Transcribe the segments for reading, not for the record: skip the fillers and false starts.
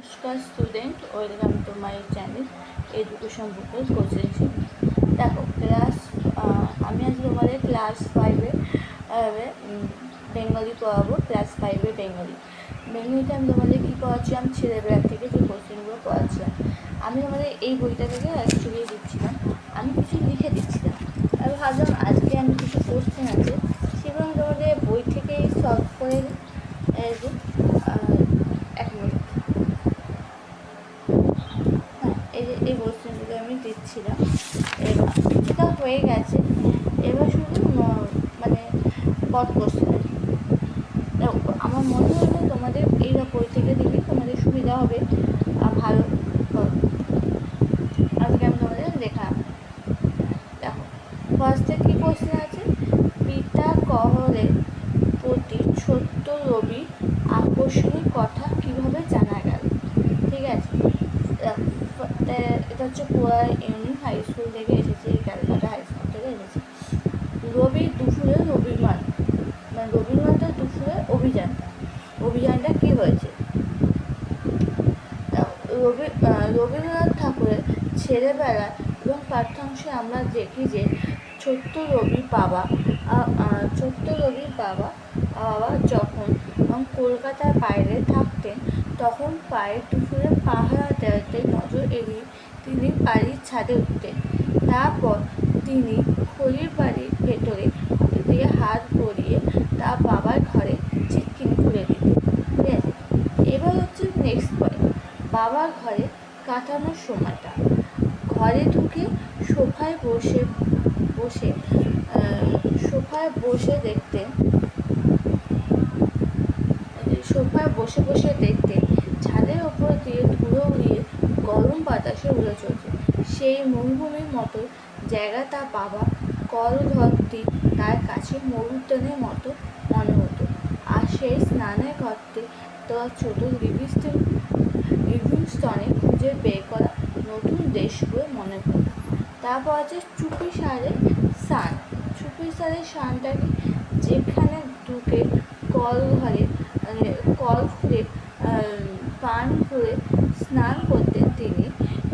নমস্কার student, welcome to my channel education বুকের coaching centre. দেখো আমি আজ তোমাদের ক্লাস 5-এ বেঙ্গলি পড়াবো। ক্লাস 5-এ বেঙ্গলিতে আমি তোমাদের কী পড়াচ্ছিলাম, ছেলেবেলা থেকে যে কোশ্চেনগুলো পড়াচ্ছিলাম আমি তোমাদের এই বইটা থেকে অ্যাকচুয়ালি দিচ্ছিলাম, আমি কিছু লিখে দিচ্ছিলাম। আমি ভাবলাম আজকে আমি কিছু কোশ্চেন আছে সেগুলো আমি তোমাদের বই থেকেই সলভ করে দিই। এক মিনিট, এই কোশ্চেনগুলো আমি দিচ্ছিলাম। এবার এটা হয়ে গেছে, এবার শুধু মানে বট কোশ্চেন। আমার মনে হলো তোমাদের এই বই থেকে দিলে তোমাদের সুবিধা হবে আর ভালো হবে। আজকে আমি তোমাদের দেখালাম। দেখো ফার্স্টে কী কোশ্চেন আছে, পিতা কহলের প্রতি ছোট্ট রবি আকর্ষণীয় কথা কীভাবে জানা গেল। ঠিক আছে, এটা হচ্ছে পুরা ইউনিয়ন হাই স্কুল থেকে এসেছে, ক্যালকাটা হাই স্কুল থেকে এসেছে। রবির দুপুরে রবীন্দ্রনাথের দুপুরে অভিযানটা কী হয়েছে। রবীন্দ্রনাথ ঠাকুরের ছেলেবেলা এবং পাঠ্যাংশে আমরা দেখি যে ছোট্ট রবির বাবা যখন কলকাতার বাইরে থাকতেন তখন পায়ের দুপুরে পাহারা দেওয়াতে নজর এড়িয়ে তিনি বাড়ির ছাদে উঠতেন। তারপর তিনি খড়ির বাড়ির ভেতরে দিয়ে হাত গড়িয়ে তার বাবার ঘরে চিটকিনি খুলে দিতেন। ঠিক আছে, এবার হচ্ছে নেক্সট পয়েন্ট, বাবার ঘরে কাটানোর সময়টা। ঘরে ঢুকে সোফায় বসে দেখতেন ছাদের ওপর দিয়ে ধুলো উড়িয়ে গরম বাতাসে উড়ে চলছে। সেই মরুভূমির মতো জায়গা তার বাবা কলঘরটি তার কাছে মরুদ্যানের মতো মনে হতো। আর সেই স্নানের ঘরটি তার ছোট লিভিংস্টনে খুঁজে বের করা নতুন দেশগুলো মনে হতো। তারপর আছে চুপি সারে স্নানটা কি, যেখানে ঢুকে কল খুলে পান খুলে স্নান করতেন তিনি।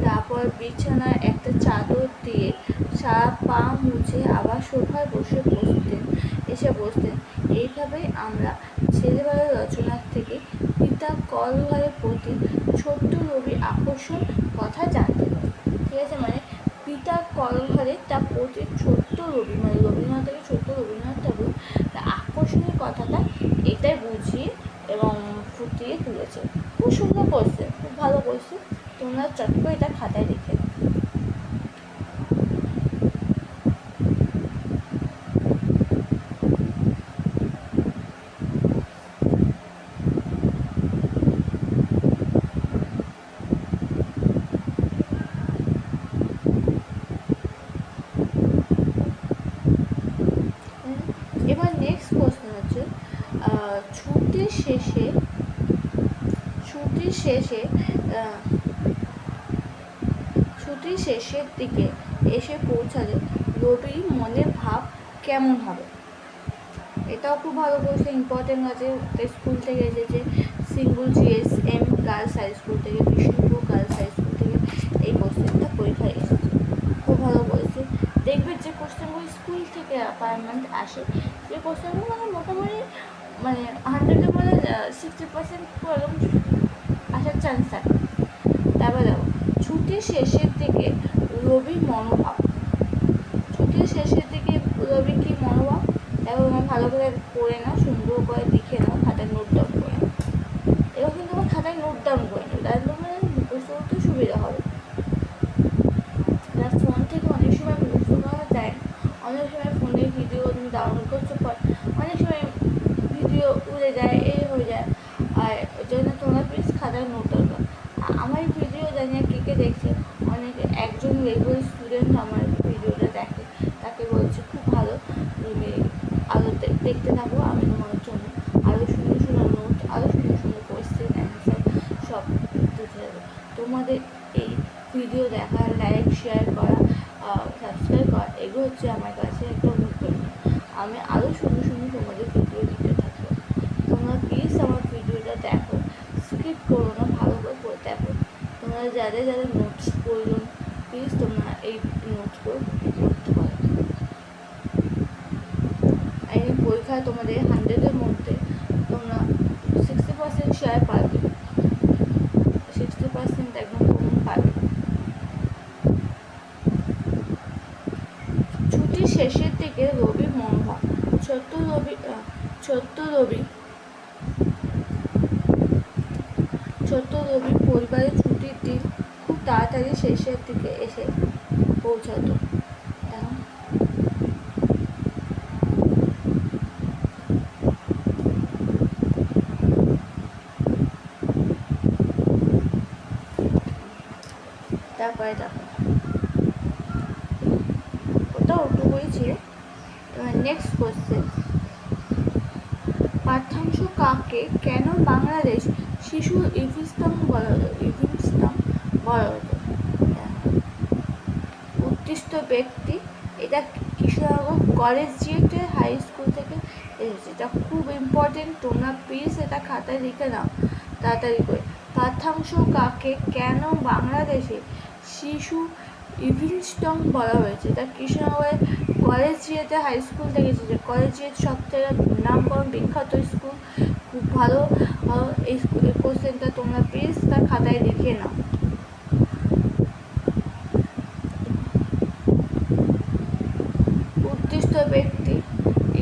তারপর বিছানায় একটা চাদর দিয়ে সারা পা মুছে আবার সোফায় বসতেন। এইভাবেই আমরা ছেলেবেলার রচনার থেকে পিতা কলঘরের প্রতি ছোট্ট রবির আকর্ষণ কথা জানতে পারি। ঠিক আছে, মানে পিতা কলঘরে তার প্রতি ছোট্ট রবি, মানে রবীন্দ্রনাথ থেকে ছোট্ট রবীন্দ্রনাথ ঠাকুর তার আকর্ষণীয় কথাটা এটাই বুঝিয়ে এবং ফুটিয়ে তুলেছে। খুব সুন্দর কোশ্চেন, খুব ভালো কোশ্চেন, তোমরা চট করে এটা খাতায় লিখে। এবার নেক্সট কোশ্চেন হচ্ছে ছুটির শেষের দিকে এসে পৌঁছালে রবির মনের ভাব কেমন হবে। এটাও খুব ভালো কোশ্চেন, ইম্পর্টেন্ট আছে। স্কুল থেকে এসেছে, Singur GSM girls high school থেকে, বিষ্ণুপুর গার্লস হাই স্কুল থেকে এই কোশ্চেনটা পরীক্ষায় এসেছে। খুব ভালো কোশ্চেন। দেখবে যে কোশ্চেনগুলো স্কুল থেকে পারমানেন্ট আসে, যে কোশ্চেনগুলো মোটামুটি 100-এর মধ্যে 60% আসার চান্স থাকে। তারপর দেখো ছুটির শেষের দিকে রবির মনোভাব। কি মনোভাব, দেখো তোমার ভালো করে পড়ে নাও, সুন্দর করে লিখে নাও, খাতায় নোট ডাউন করে নাও। এবার কিন্তু আমার খাতায় নোট ডাউন করে নাও, তাহলে তোমার মুখস্থ করতে সুবিধা হবে। ফোন থেকে অনেক সময় মুখস্থ করা যায়, অনেক সময় ফোনে ভিডিও তুমি ডাউনলোড করছো, অনেক সময় ভিডিও উড়ে যায়, এই হয়ে যায়। আর ওই জন্য তোমরা প্লিজ খাতায় নোট ডাউন করো। আমার ভিডিও জানি না কে দেখছে, একজন রেগুলার স্টুডেন্ট আমার ভিডিওটা দেখে, তাকে বলছে খুব ভালো, তুমি আরও দেখতে থাকো, আমি তোমার জন্য আরও সুন্দর নোট, আরও সুন্দর কোয়েশ্চেন অ্যান্সার সব দিতে থাকবো। তোমাদের এই ভিডিও দেখা, লাইক, শেয়ার করা, সাবস্ক্রাইব করা, এগুলো হচ্ছে আমার কাছে একটা অনুপ্রেরণা। আমি আরও সুন্দর তোমাদের ভিডিও দিতে থাকবো। তোমরা প্লিজ আমার ভিডিওটা দেখো, স্কিপ করো না, ভালো করে পড়তে যাদের যাদের নোটস প্রয়োজন প্লিজ তোমরা এই নোটসগুলো করতে পারো। এই পরীক্ষায় তোমাদের 100-এর মধ্যে তোমরা 60% শেয়ার পাবে, 60% একদম কমন পাবে। ছুটির শেষের দিকে রবি মঙ্গল ছোট্ট রবি পরিবারের ছুটির দিন খুব তাড়াতাড়ি শেষের দিকে এসে পৌঁছাতো। তারপরে দেখো ওটা ওটুকুই ছিল। এবার নেক্সট কোয়েশ্চেন, পাঠ্যাংশ কাকে কেন বাংলাদেশ শিশু ইভিস্তম বলা হতো? উদ্দিষ্ট ব্যক্তি, এটা কৃষ্ণনগর কলেজিয়েটের হাই স্কুল থেকে এসেছে। এটা খুব ইম্পর্টেন্ট, তোমরা প্লিজ এটা খাতায় লিখে নাও তাড়াতাড়ি করে। পাঠ্যাংশ কাকে কেন বাংলাদেশে শিশু ইভিনস্টন বলা হয়েছে? এটা কৃষ্ণনগরের কলেজিয়েটের হাই স্কুল থেকে এসেছে। কলেজিয়েট সব থেকে নামকরণ বিখ্যাত স্কুল, খুব ভালো। এই কোশ্চেনটা তোমরা প্লিজ তার খাতায় লিখে নাও। উদ্দিষ্ট ব্যক্তি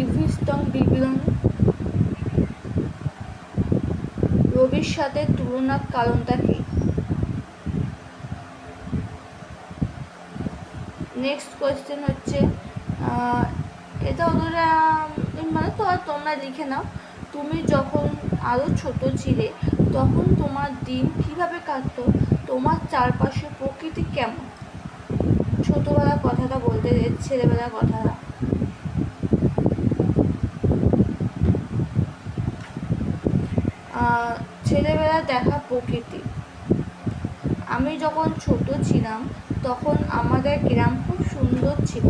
ইভিনস্টন বিবরণ রবির সাথে তুলনার কারণটা কি? নেক্সট কোয়েশ্চেন হচ্ছে, এটা ওরা মানে তোমরা লিখে নাও, তুমি যখন আরও ছোট ছিলে তখন তোমার দিন কিভাবে কাটতো? তোমার চারপাশে প্রকৃতি কেমন? ছোটবেলার কথাটা বলতে, ছেলেবেলার কথাটা। ছেলেবেলা দেখা প্রকৃতি। আমি যখন ছোট ছিলাম তখন আমাদের গ্রাম খুব সুন্দর ছিল।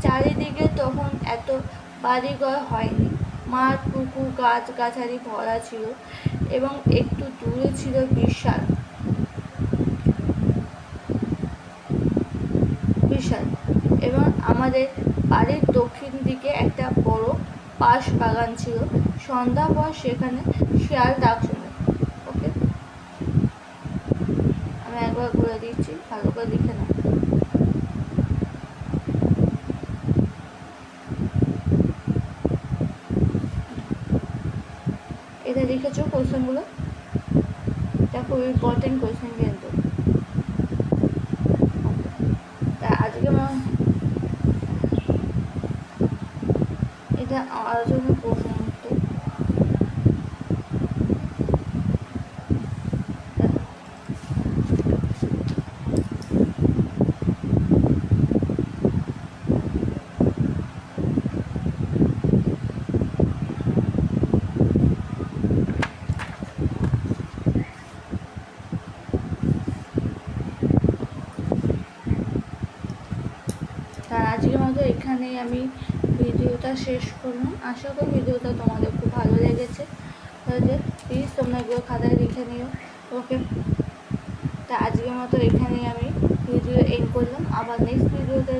চারিদিকে তখন এত বাড়িঘর হয়নি, মাঠ পুকুর গাছগাছালি ভরা ছিল এবং একটু দূরে ছিল বিশাল এবং আমাদের বাড়ির দক্ষিণ দিকে একটা বড় পাশ বাগান ছিল। সন্ধ্যার পর সেখানে শিয়াল ডাক শোনে। ওকে, আমি একবার বলে দিচ্ছি, ভালো করে লিখে নাও। এটা লিখেছো কোয়েশ্চেনগুলো? এটা খুব ইম্পর্টেন্ট কোয়েশ্চেন কিন্তু। আজকে এটা আলোচনা প্রশ্ন উত্তর। আজকের মতো এখানেই আমি ভিডিওটা শেষ করলাম। আশা করি ভিডিওটা তোমাদের খুব ভালো লেগেছে। প্লিজ তোমরা এগুলো খাতায় লিখে নিও। ওকে, তা আজকের মতো এখানেই আমি ভিডিও এন্ড করলাম। আবার নেক্সট ভিডিওতে